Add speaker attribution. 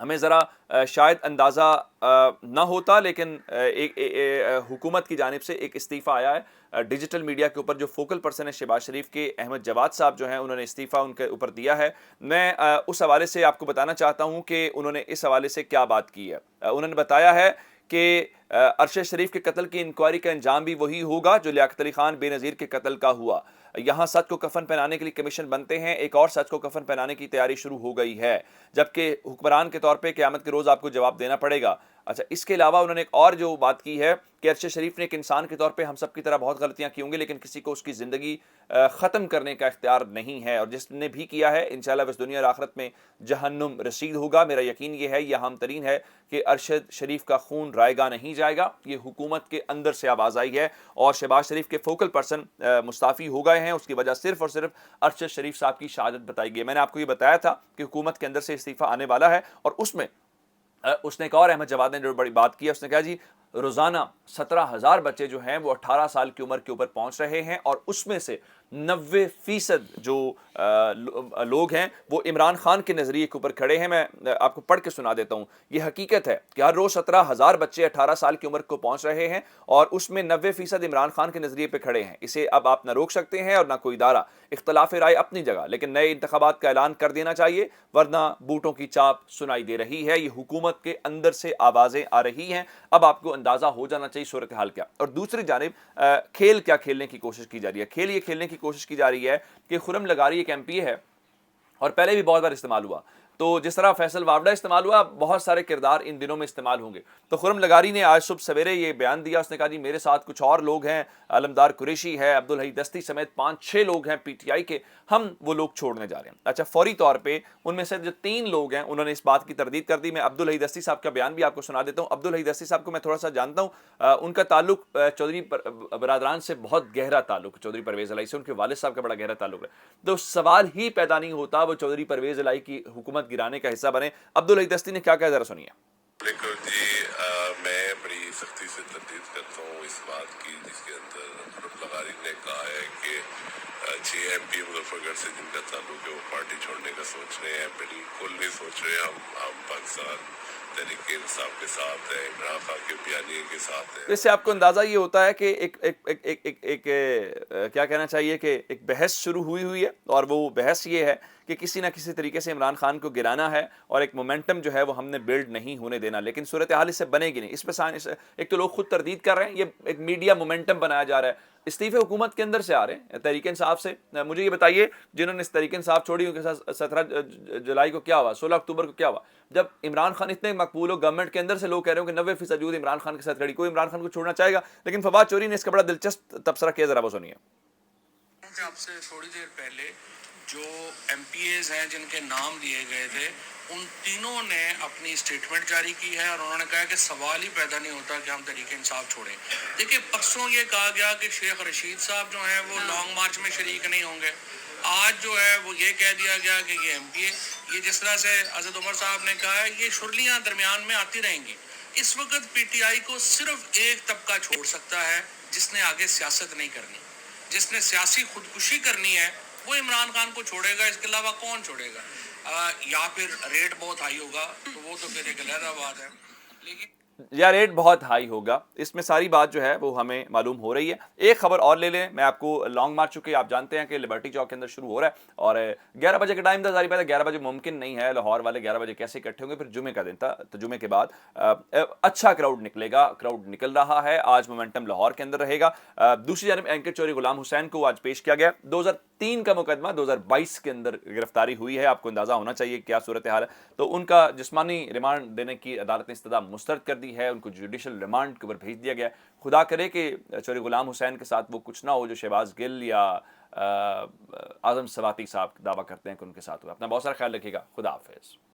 Speaker 1: ہمیں ذرا شاید اندازہ نہ ہوتا، لیکن حکومت کی جانب سے ایک استعفیٰ آیا ہے ڈیجیٹل میڈیا کے اوپر. جو فوکل پرسن ہے شہباز شریف کے، احمد جواد صاحب جو ہیں، انہوں نے استعفیٰ ان کے اوپر دیا ہے. میں اس حوالے سے آپ کو بتانا چاہتا ہوں کہ انہوں نے اس حوالے سے کیا بات کی ہے. انہوں نے بتایا ہے کہ ارشد شریف کے قتل کی انکوائری کا انجام بھی وہی ہوگا جو لیاقت علی خان بے نظیر کے قتل کا ہوا. یہاں سچ کو کفن پہنانے کے لیے کمیشن بنتے ہیں، ایک اور سچ کو کفن پہنانے کی تیاری شروع ہو گئی ہے، جبکہ حکمران کے طور پہ قیامت کے روز آپ کو جواب دینا پڑے گا. اچھا، اس کے علاوہ انہوں نے ایک اور جو بات کی ہے کہ ارشد شریف نے ایک انسان کے طور پہ ہم سب کی طرح بہت غلطیاں کی ہوں گی، لیکن کسی کو اس کی زندگی ختم کرنے کا اختیار نہیں ہے، اور جس نے بھی کیا ہے انشاءاللہ اس دنیا اور آخرت میں جہنم رسید ہوگا. میرا یقین یہ ہے، یہ اہم ترین ہے، کہ ارشد شریف کا خون رائے گا نہیں جائے گا. یہ حکومت کے اندر سے آواز آئی ہے، اور شہباز شریف کے فوکل پرسن مستعفی ہو گئے ہیں. اس کی وجہ صرف اور صرف ارشد شریف صاحب کی شہادت بتائی گئی. میں نے آپ کو یہ بتایا تھا کہ حکومت کے اندر سے استعفیٰ آنے والا ہے، اور اس میں اس نے ایک اور، احمد جواد نے جو بڑی بات کی ہے، اس نے کہا جی روزانہ 17,000 بچے جو ہیں وہ 18 سال کی عمر کے اوپر پہنچ رہے ہیں، اور اس میں سے 90% جو لوگ ہیں وہ عمران خان کے نظریے کے اوپر کھڑے ہیں. میں آپ کو پڑھ کے سنا دیتا ہوں. یہ حقیقت ہے کہ ہر روز 17,000 بچے 18 سال کی عمر کو پہنچ رہے ہیں، اور اس میں 90% عمران خان کے نظریے پہ کھڑے ہیں. اسے اب آپ نہ روک سکتے ہیں اور نہ کوئی ادارہ. اختلاف رائے اپنی جگہ، لیکن نئے انتخابات کا اعلان کر دینا چاہیے، ورنہ بوٹوں کی چاپ سنائی دے رہی ہے. یہ حکومت کے اندر سے آوازیں آ رہی ہیں. اب آپ کو اندازہ ہو جانا چاہیے صورتحال کیا. اور دوسری جانب کھیل کیا کھیلنے کی کوشش کی جا رہی ہے. کھیل یہ کھیلنے کی کوشش کی جا رہی ہے کہ خرم لغاری ایک MP ہے، اور پہلے بھی بہت بار استعمال ہوا. تو جس طرح فیصل واوڈا استعمال ہوا، بہت سارے کردار ان دنوں میں استعمال ہوں گے. تو خرم لغاری نے آج صبح سویرے یہ بیان دیا. اس نے کہا جی میرے ساتھ کچھ اور لوگ ہیں، علمدار قریشی ہے، عبدالحی دستی سمیت 5-6 لوگ ہیں PTI کے، ہم وہ لوگ چھوڑنے جا رہے ہیں. اچھا، فوری طور پہ ان میں سے جو 3 لوگ ہیں انہوں نے اس بات کی تردید کر دی. میں عبدالحی دستی صاحب کا بیان بھی آپ کو سنا دیتا ہوں. عبدالحی دستی صاحب کو میں تھوڑا سا جانتا ہوں. ان کا تعلق چودھری برادران سے بہت گہرا تعلق، چودھری پرویز الہی سے ان کے والد صاحب کا بڑا گہرا تعلق ہے. تو سوال ہی پیدا نہیں ہوتا وہ چودھری پرویز الہی کی حکومت گرانے کا حصہ بنے. عبدالحی دستی نے کیا کہا، ذرا سنیے.
Speaker 2: جی میں بڑی سختی سے تردید کرتا ہوں اس بات کی جس کے اندر خرم لغاری نے کہا ہے کہ 6 MP مظفر گڑھ سے جن کا تعلق ہے وہ پارٹی چھوڑنے کا سوچ رہے ہیں. بالکل نہیں سوچ رہے. ہم پاکستان تحریک انصاف کے ساتھ ہیں، عمران خان کے بیانیے کے ساتھ ہیں.
Speaker 1: اس سے آپ کو اندازہ یہ ہوتا ہے کہ ایک کیا کہنا چاہیے کہ ایک بحث شروع ہوئی ہے، اور وہ بحث یہ ہے کہ کسی نہ کسی طریقے سے عمران خان کو گرانا ہے، اور ایک مومنٹم جو ہے وہ ہم نے بلڈ نہیں ہونے دینا. لیکن صورتحال اس سے بنے گی نہیں. اس پہ ایک تو لوگ خود تردید کر رہے ہیں، یہ ایک میڈیا مومنٹم بنایا جا رہا ہے. استعفے حکومت کے اندر سے آ رہے ہیں، تحریک انصاف سے. مجھے یہ بتائیے جنہوں نے تحریک انصاف چھوڑی ان کے ساتھ 17 جولائی کو کیا ہوا، 16 اکتوبر کو کیا ہوا؟ جب عمران خان اتنے مقبول ہو، گورنمنٹ کے اندر سے لوگ کہہ رہے ہوں کہ 90% جود عمران خان کے ساتھ کھڑی، کوئی عمران خان کو چھوڑنا چاہے گا. لیکن فواد چوری نے اس کا بڑا دلچسپ تبصرہ کیا، ذرا وہ سنیے.
Speaker 3: آپ سے تھوڑی دیر پہلے جو MPAs ہیں جن کے نام دیے گئے تھے، ان تینوں نے اپنی اسٹیٹمنٹ جاری کی ہے، اور انہوں نے کہا کہ سوال ہی پیدا نہیں ہوتا کہ ہم تحریک انصاف چھوڑیں. دیکھیں، پرسوں یہ کہا گیا کہ شیخ رشید صاحب جو ہیں وہ لانگ مارچ میں شریک نہیں ہوں گے. آج جو ہے وہ یہ کہہ دیا گیا کہ یہ MPA، یہ جس طرح سے حضرت عمر صاحب نے کہا ہے، یہ شرلیاں درمیان میں آتی رہیں گی. اس وقت PTI کو صرف ایک طبقہ چھوڑ سکتا ہے جس نے آگے سیاست نہیں کرنی، جس نے سیاسی خودکشی کرنی ہے وہ عمران خان کو چھوڑے گا. اس کے علاوہ کون چھوڑے گا؟ یا پھر ریٹ بہت ہائی ہوگا تو وہ تو پھر ایک علیحدہ بات ہے. لیکن
Speaker 1: یا ریٹ بہت ہائی ہوگا، اس میں ساری بات جو ہے وہ ہمیں معلوم ہو رہی ہے. ایک خبر اور لے لیں. میں آپ کو لانگ مارچ چکے آپ جانتے ہیں کہ لبرٹی چوک کے اندر شروع ہو رہا ہے، اور 11 بجے کا ٹائم تھا. ظاہر بات ہے 11 بجے ممکن نہیں ہے، لاہور والے 11 بجے کیسے اکٹھے ہوں گے. پھر جمعے کا دن تھا، تو جمعے کے بعد اچھا کراؤڈ نکلے گا. کراؤڈ نکل رہا ہے. آج مومنٹم لاہور کے اندر رہے گا. دوسری جانب اینکر چوری غلام حسین کو آج پیش کیا گیا. 2003 کا مقدمہ 2022 کے اندر گرفتاری ہوئی ہے. آپ کو اندازہ ہونا چاہیے کیا صورتحال ہے. تو ان کا جسمانی ریمانڈ دینے کی عدالت نے استدعا مسترد کر دی ہے. ان کو جوڈیشل ریمانڈ کے اوپر بھیج دیا گیا. خدا کرے کہ چوری غلام حسین کے ساتھ وہ کچھ نہ ہو جو شہباز گل یا اعظم سواتی صاحب دعویٰ کرتے ہیں کہ ان کے ساتھ ہوا. اپنا بہت سارا خیال رکھیے گا. خدا حافظ.